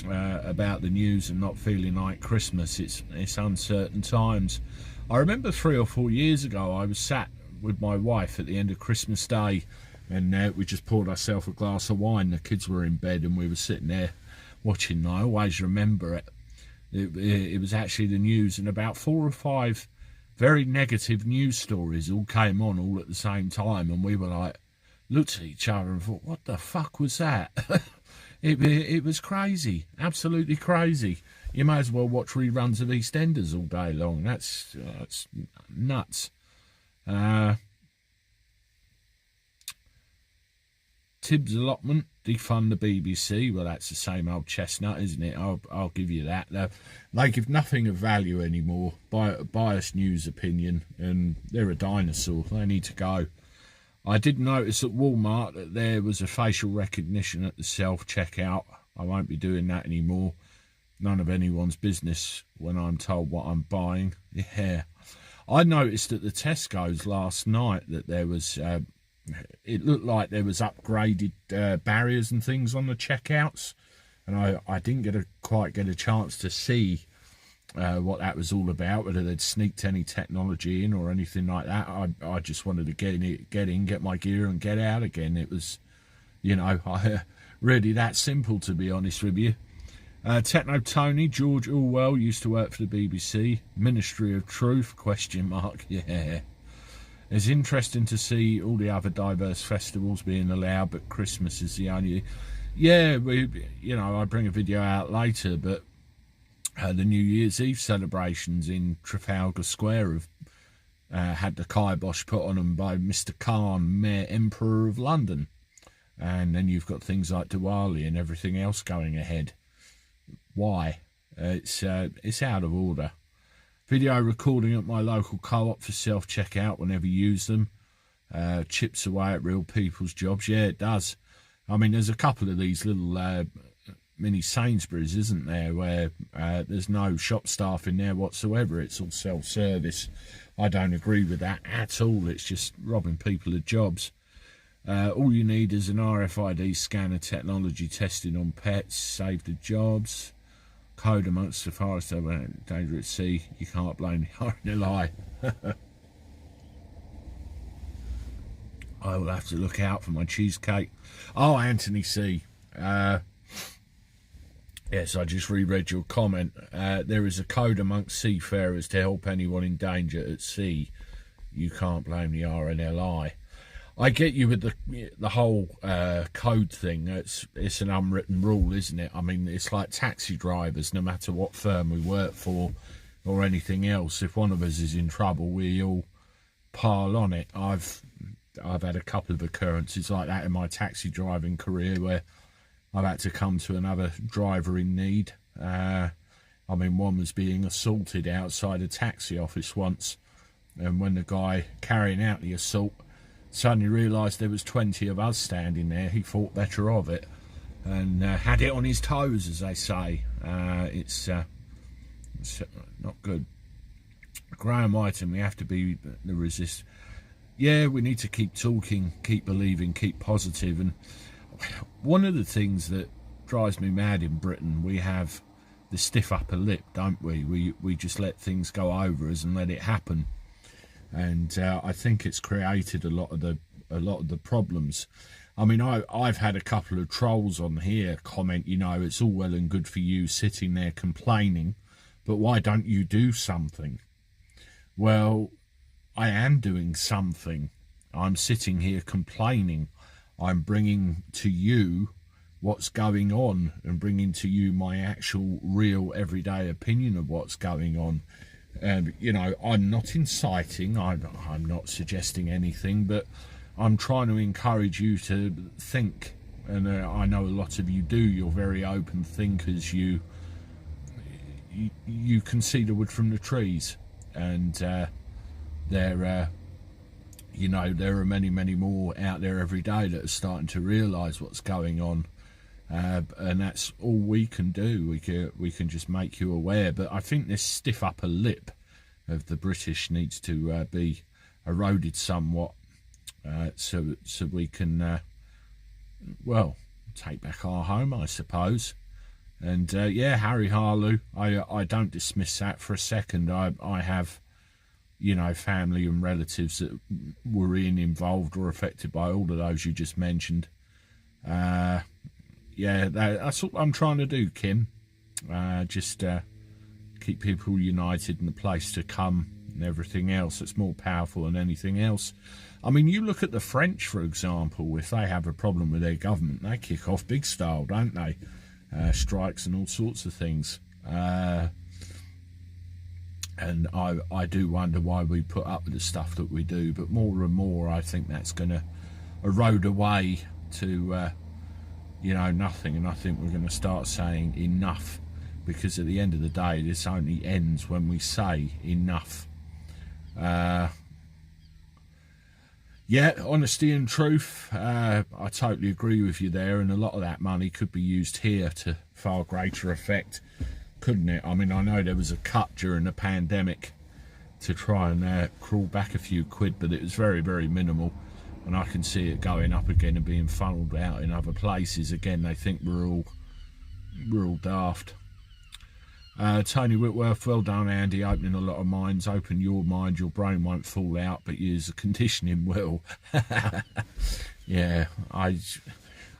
about the news and not feeling like Christmas. It's uncertain times. I remember 3 or 4 years ago I was sat with my wife at the end of Christmas Day, and we just poured ourselves a glass of wine. The kids were in bed and we were sitting there watching. I always remember it. It was actually the news, and about 4 or 5 very negative news stories all came on all at the same time, and we were like, looked at each other and thought, what the fuck was that? It was crazy, absolutely crazy. You may as well watch reruns of EastEnders all day long. That's nuts. Tibbs allotment, defund the BBC. Well, that's the same old chestnut, isn't it? I'll give you that. They give nothing of value anymore. Biased news opinion, and they're a dinosaur. They need to go. I did notice at Walmart that there was a facial recognition at the self-checkout. I won't be doing that anymore. None of anyone's business when I'm told what I'm buying. Yeah. I noticed at the Tesco's last night that there was, it looked like there was upgraded barriers and things on the checkouts, and I didn't quite get a chance to see what that was all about, whether they'd sneaked any technology in or anything like that. I just wanted to get my gear and get out again. It was, you know, really that simple, to be honest with you. Techno Tony, George Orwell used to work for the BBC. Ministry of Truth, ? Yeah. It's interesting to see all the other diverse festivals being allowed, but Christmas is the only. Yeah, I bring a video out later, but the New Year's Eve celebrations in Trafalgar Square have had the kibosh put on them by Mr. Khan, Mayor Emperor of London. And then you've got things like Diwali and everything else going ahead. Why? It's out of order. Video recording at my local co-op for self-checkout whenever you use them. Chips away at real people's jobs. Yeah, it does. I mean, there's a couple of these little mini Sainsbury's, isn't there, where there's no shop staff in there whatsoever. It's all self-service. I don't agree with that at all. It's just robbing people of jobs. All you need is an RFID scanner technology tested on pets, save the jobs. Code amongst the forest over danger at sea. You can't blame the RNLI. I will have to look out for my cheesecake. Oh, Anthony C. Yes, I just reread your comment. There is a code amongst seafarers to help anyone in danger at sea. You can't blame the RNLI. I get you with the whole code thing. It's an unwritten rule, isn't it? I mean, it's like taxi drivers. No matter what firm we work for or anything else, if one of us is in trouble, we all pile on it. I've I've had a couple of occurrences like that in my taxi driving career where I've had to come to another driver in need. I mean, one was being assaulted outside a taxi office once, and when the guy carrying out the assault suddenly realised there was 20 of us standing there, he thought better of it and had it on his toes, as they say. It's not good. Graham Whiten, we have to be the resist. Yeah, we need to keep talking, keep believing, keep positive. And one of the things that drives me mad in Britain, we have the stiff upper lip, don't we? We just let things go over us and let it happen. And I think it's created a lot of the problems. I mean, I've had a couple of trolls on here comment, you know, it's all well and good for you sitting there complaining, but why don't you do something? Well, I am doing something. I'm sitting here complaining. I'm bringing to you what's going on and bringing to you my actual real everyday opinion of what's going on. You know, I'm not inciting, I'm not suggesting anything, but I'm trying to encourage you to think. And I know a lot of you do. You're very open thinkers. You can see the wood from the trees, and you know, there are many more out there every day that are starting to realise what's going on. And that's all we can do. We can just make you aware. But I think this stiff upper lip of the British needs to be eroded somewhat, so we can well, take back our home, I suppose. And yeah, Harry Harlow, I don't dismiss that for a second. I have, you know, family and relatives that were involved or affected by all of those you just mentioned. Yeah, that's what I'm trying to do, Kim. Just keep people united and the place to come and everything else. It's more powerful than anything else. I mean, you look at the French, for example. If they have a problem with their government, they kick off big style, don't they? Strikes and all sorts of things. And I do wonder why we put up with the stuff that we do. But more and more, I think that's going to erode away to you know, nothing. And I think we're going to start saying enough, because at the end of the day, this only ends when we say enough. Yeah, honesty and truth. I totally agree with you there, and a lot of that money could be used here to far greater effect, couldn't it? I mean, I know there was a cut during the pandemic to try and crawl back a few quid, but it was very minimal. And I can see it going up again and being funneled out in other places. Again, they think we're all daft. Tony Whitworth, well done, Andy, opening a lot of minds. Open your mind, your brain won't fall out, but use the conditioning will. Yeah, I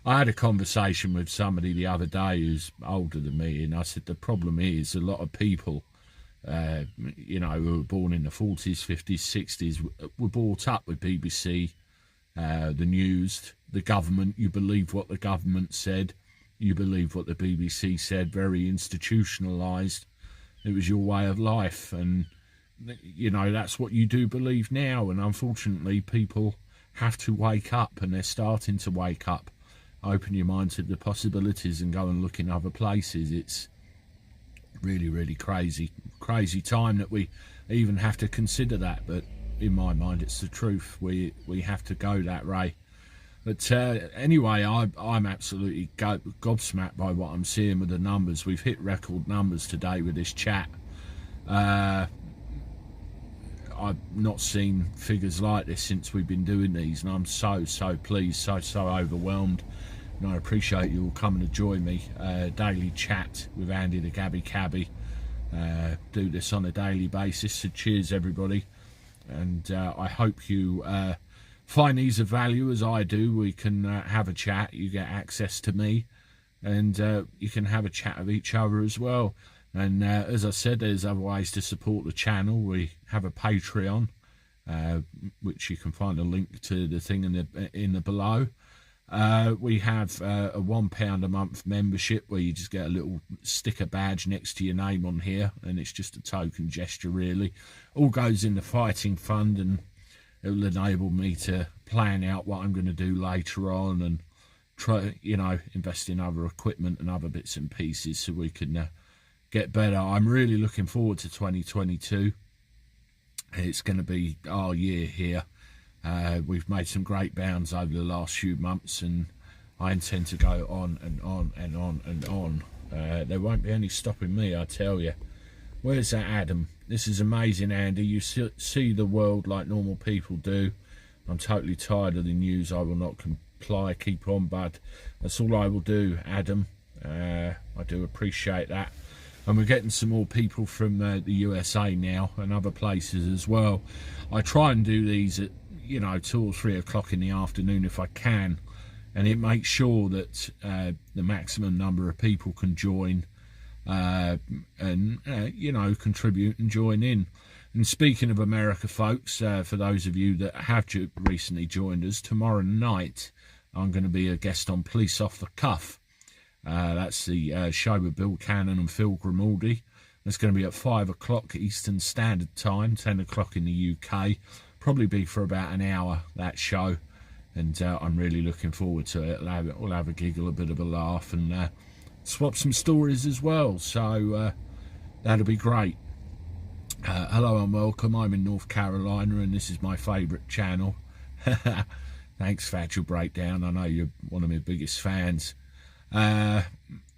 had a conversation with somebody the other day who's older than me, and I said the problem is a lot of people, you know, who were born in the 40s, 50s, 60s, were brought up with BBC, the news, the government. You believe what the government said, you believe what the BBC said, very institutionalised. It was your way of life, and you know, that's what you do believe now. And unfortunately, people have to wake up, and they're starting to wake up. Open your mind to the possibilities and go and look in other places. It's really crazy time that we even have to consider that, but in my mind, it's the truth. We have to go that way. But anyway, I'm absolutely gobsmacked by what I'm seeing with the numbers. We've hit record numbers today with this chat. I've not seen figures like this since we've been doing these, and I'm so pleased, so overwhelmed. And I appreciate you all coming to join me. Daily chat with Andy the Gabby Cabby. Do this on a daily basis, so cheers everybody. And I hope you find these of value as I do. We can have a chat. You get access to me, and you can have a chat with each other as well. And as I said, there's other ways to support the channel. We have a Patreon, which you can find a link to the thing in the below. We have a £1 a month membership where you just get a little sticker badge next to your name on here, and it's just a token gesture really. All goes in the fighting fund, and it will enable me to plan out what I'm going to do later on, and try, you know, invest in other equipment and other bits and pieces so we can get better. I'm really looking forward to 2022. It's going to be our year here. We've made some great bounds over the last few months, and I intend to go on and on and on and on. There won't be any stopping me, I tell you. Where's that Adam? This is amazing, Andy. You see the world like normal people do. I'm totally tired of the news. I will not comply. Keep on, bud. That's all I will do, Adam. I do appreciate that. And we're getting some more people from the USA now and other places as well. I try and do these at, you know, 2 or 3 o'clock in the afternoon if I can, and it makes sure that the maximum number of people can join and you know, contribute and join in. And speaking of America, folks, for those of you that have recently joined us, tomorrow night I'm going to be a guest on Police Off the Cuff. That's the show with Bill Cannon and Phil Grimaldi. It's going to be at 5 o'clock Eastern Standard Time, 10 o'clock in the UK. Probably be for about an hour, that show. And I'm really looking forward to it. We'll have a giggle, a bit of a laugh, and swap some stories as well. So that'll be great. Hello and welcome. I'm in North Carolina, and this is my favourite channel. Thanks, Factual Breakdown. I know you're one of my biggest fans.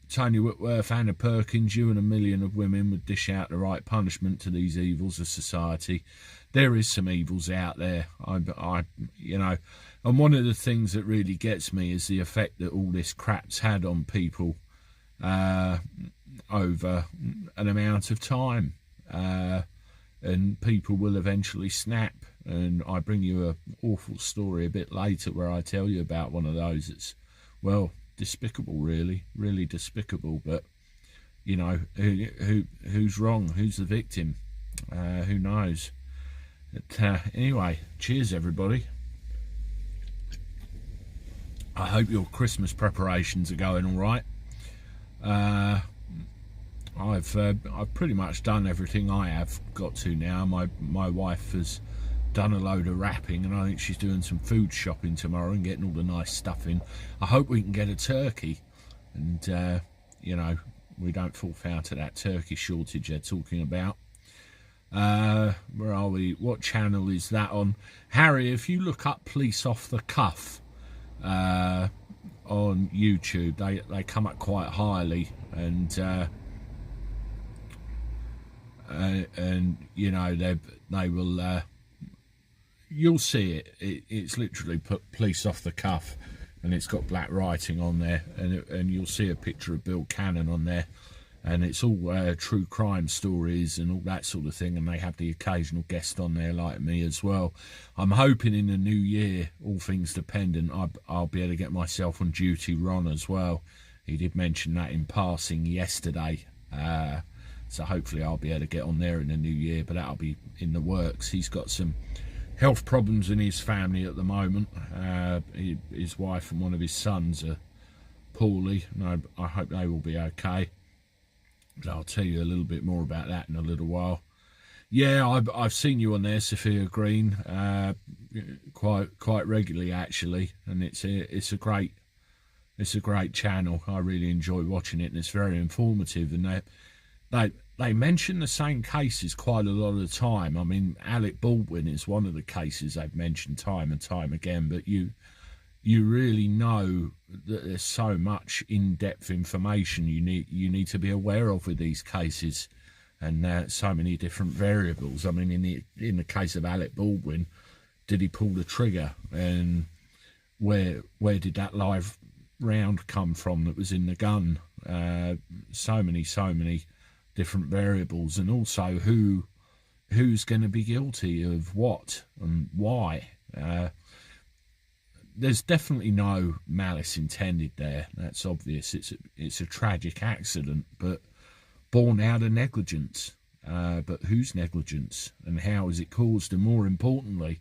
Tony Whitworth, Anna Perkins, you and a million of women would dish out the right punishment to these evils of society. There is some evils out there, you know, and one of the things that really gets me is the effect that all this crap's had on people over an amount of time, and people will eventually snap. And I bring you an awful story a bit later where I tell you about one of those. It's, well, despicable, really despicable. But you know, who's wrong, who's the victim, who knows. But anyway, cheers everybody. I hope your Christmas preparations are going all right. I've pretty much done everything I have got to now. My wife has done a load of wrapping, and I think she's doing some food shopping tomorrow and getting all the nice stuff in. I hope we can get a turkey, and you know, we don't fall foul to that turkey shortage they're talking about. Where are we? What channel is that on? Harry, if you look up Police Off the Cuff on YouTube, they come up quite highly, and you know, they will. You'll see it. It's literally put Police Off the Cuff, and it's got black writing on there, and you'll see a picture of Bill Cannon on there, and it's all true crime stories and all that sort of thing, and they have the occasional guest on there like me as well. I'm hoping in the new year, all things dependent, I'll be able to get myself on Duty Ron as well. He did mention that in passing yesterday, so hopefully I'll be able to get on there in the new year, but that'll be in the works. He's got some health problems in his family at the moment. His wife and one of his sons are poorly, and I hope they will be okay. But I'll tell you a little bit more about that in a little while. Yeah, I've seen you on there, Sophia Green, quite regularly actually, and it's a great channel. I really enjoy watching it, and it's very informative. And they mention the same cases quite a lot of the time. I mean, Alec Baldwin is one of the cases they've mentioned time and time again, but you really know that there's so much in-depth information you need to be aware of with these cases, and so many different variables. I mean, in the case of Alec Baldwin, did he pull the trigger, and where did that live round come from that was in the gun? So many different variables, and also who's going to be guilty of what and why. There's definitely no malice intended there. That's obvious. It's a tragic accident, but born out of negligence. But whose negligence, and how is it caused? And more importantly,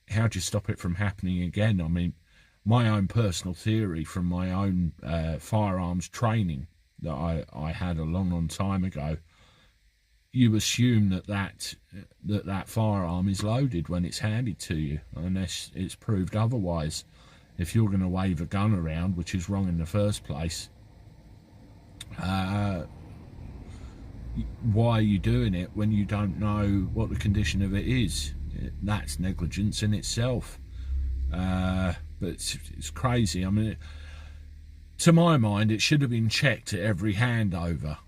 how do you stop it from happening again? I mean, my own personal theory from my own firearms training that I had a long time ago you assume that firearm is loaded when it's handed to you, unless it's proved otherwise. If you're going to wave a gun around, which is wrong in the first place, why are you doing it when you don't know what the condition of it is? That's negligence in itself. But it's crazy. I mean, to my mind, it should have been checked at every handover.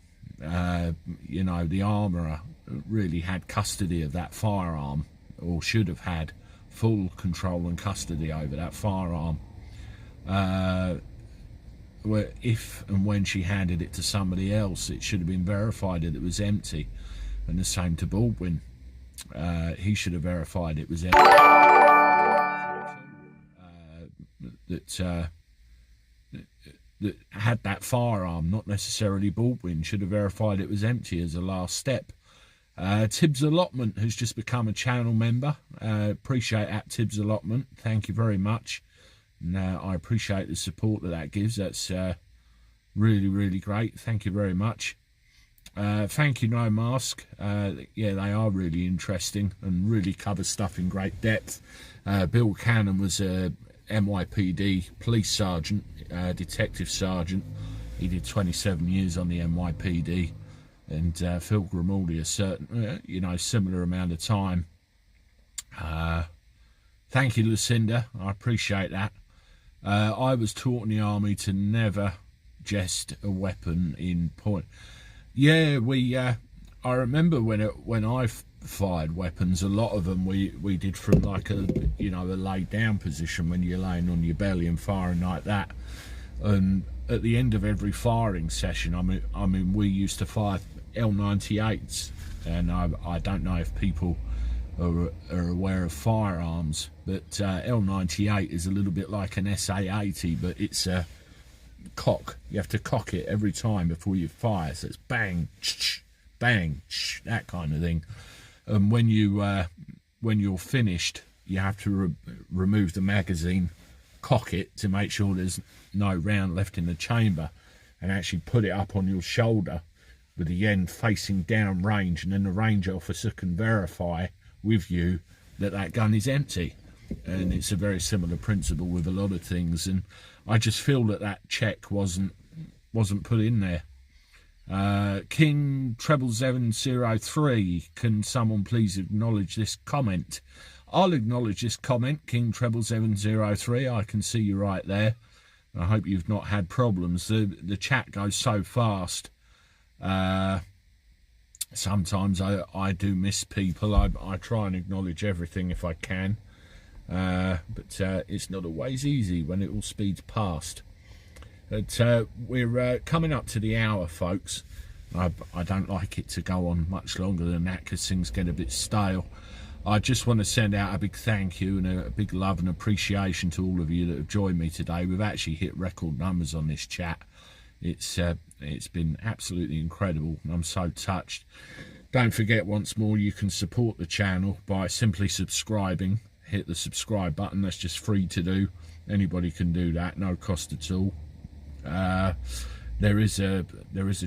You know, the armourer really had custody of that firearm, or should have had full control and custody over that firearm. Where if and when she handed it to somebody else, it should have been verified that it was empty. And the same to Baldwin. He should have verified it was empty. That had that firearm, not necessarily Baldwin, should have verified it was empty as a last step. Tibbs Allotment has just become a channel member. Appreciate that, Tibbs Allotment. Thank you very much. I appreciate the support that gives. That's really, really great. Thank you very much. Thank you, No Mask. Yeah, they are really interesting and really cover stuff in great depth. Bill Cannon was a NYPD police sergeant, detective sergeant. He did 27 years on the NYPD, and Phil Grimaldi a certain, similar amount of time. Thank you, Lucinda. I appreciate that. I was taught in the army to never jest a weapon in point. Yeah, I remember when I fired weapons, a lot of them we did from like a laid down position when you're laying on your belly and firing like that. And at the end of every firing session, I mean we used to fire L98s, and I don't know if people are aware of firearms, but L98 is a little bit like an SA80, but it's a cock. You have to cock it every time before you fire, so it's bang, bang, that kind of thing. And when you're finished, you have to remove the magazine, cock it to make sure there's no round left in the chamber, and actually put it up on your shoulder with the end facing down range, and then the range officer can verify with you that gun is empty. And it's a very similar principle with a lot of things, and I just feel that check wasn't put in there. King 70703, can someone please acknowledge this comment? I'll acknowledge this comment, King 77703. I can see you right there. I hope you've not had problems. The chat goes so fast. Sometimes I do miss people. I try and acknowledge everything if I can. But it's not always easy when it all speeds past. But we're coming up to the hour, folks. I don't like it to go on much longer than that because things get a bit stale. I just want to send out a big thank you and a big love and appreciation to all of you that have joined me today. We've actually hit record numbers on this chat. It's been absolutely incredible, and I'm so touched. Don't forget, once more, you can support the channel by simply subscribing. Hit the subscribe button. That's just free to do. Anybody can do that, no cost at all. There is a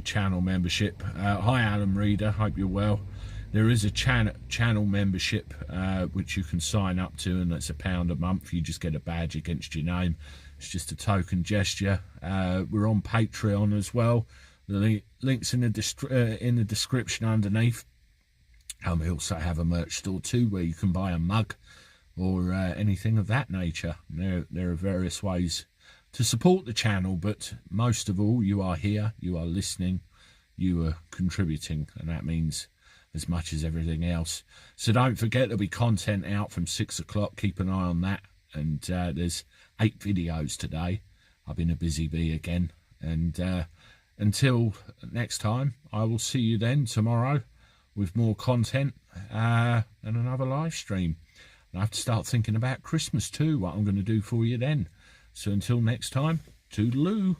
channel membership. Hi Alan Reader, hope you're well. There is a channel membership which you can sign up to, and that's £1 a month. You just get a badge against your name. It's just a token gesture. We're on Patreon as well. The link's in the description underneath. And we also have a merch store too, where you can buy a mug or anything of that nature. There are various ways to support the channel, but most of all, you are here, you are listening, you are contributing, and that means as much as everything else. So don't forget, there'll be content out from 6 o'clock. Keep an eye on that. And there's 8 videos today. I've been a busy bee again. And until next time, I will see you then tomorrow with more content and another live stream. And I have to start thinking about Christmas too, what I'm going to do for you then. So until next time, toodaloo.